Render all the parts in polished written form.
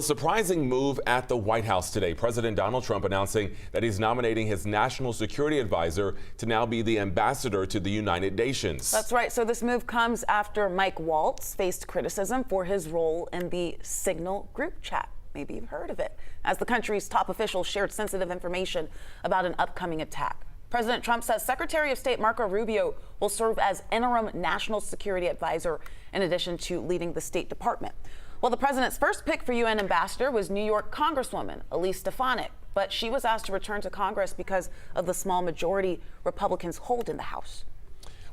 A surprising move at the White House today. President Donald Trump announcing that he's nominating his national security advisor to now be the ambassador to the United Nations. That's right. So this move comes after Mike Waltz faced criticism for his role in the Signal group chat. Maybe you've heard of it, as the country's top officials shared sensitive information about an upcoming attack. President Trump says Secretary of State Marco Rubio will serve as interim national security advisor in addition to leading the State Department. Well, the president's first pick for UN ambassador was New York Congresswoman Elise Stefanik, but she was asked to return to Congress because of the small majority Republicans hold in the House.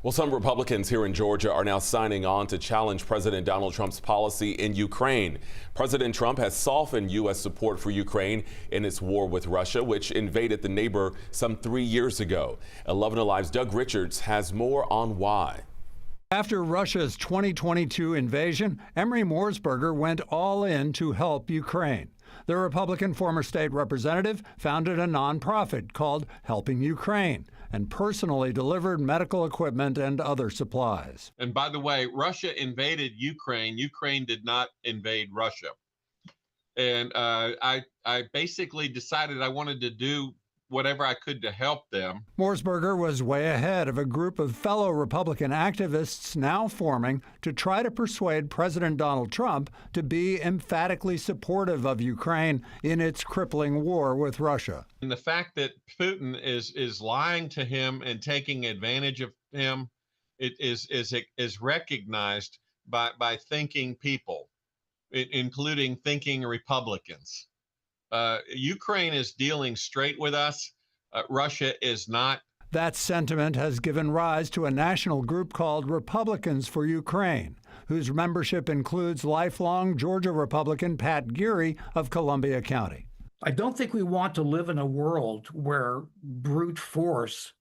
Well, some Republicans here in Georgia are now signing on to challenge President Donald Trump's policy in Ukraine. President Trump has softened U.S. support for Ukraine in its war with Russia, which invaded the neighbor some 3 years ago. 11 Alive's Doug Richards has more on why. After Russia's 2022 invasion, Emery Morsberger went all in to help Ukraine. The Republican former state representative founded a nonprofit called Helping Ukraine and personally delivered medical equipment and other supplies. And by the way, Russia invaded Ukraine. Ukraine did not invade Russia. And I basically decided I wanted to do whatever I could to help them. Morsberger was way ahead of a group of fellow Republican activists now forming to try to persuade President Donald Trump to be emphatically supportive of Ukraine in its crippling war with Russia. And the fact that Putin is lying to him and taking advantage of him, it is recognized by thinking people, including thinking Republicans. Ukraine is dealing straight with us. Russia is not. That sentiment has given rise to a national group called Republicans for Ukraine, whose membership includes lifelong Georgia Republican Pat Geary of Columbia County. I don't think we want to live in a world where brute force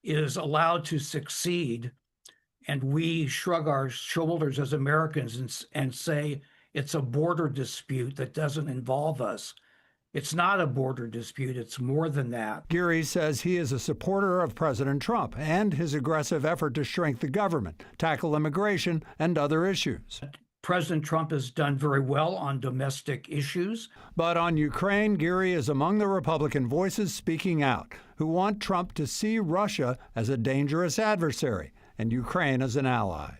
is allowed to succeed and we shrug our shoulders as Americans and say it's a border dispute that doesn't involve us. It's not a border dispute. It's more than that. Geary says he is a supporter of President Trump and his aggressive effort to shrink the government, tackle immigration, and other issues. President Trump has done very well on domestic issues. But on Ukraine, Geary is among the Republican voices speaking out, who want Trump to see Russia as a dangerous adversary and Ukraine as an ally.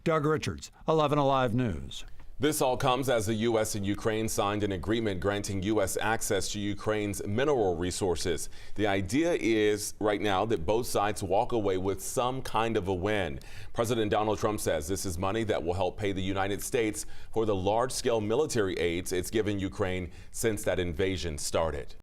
Doug Richards, 11 Alive News. This all comes as the U.S. and Ukraine signed an agreement granting U.S. access to Ukraine's mineral resources. The idea is right now that both sides walk away with some kind of a win. President Donald Trump says this is money that will help pay the United States for the large-scale military aids it's given Ukraine since that invasion started.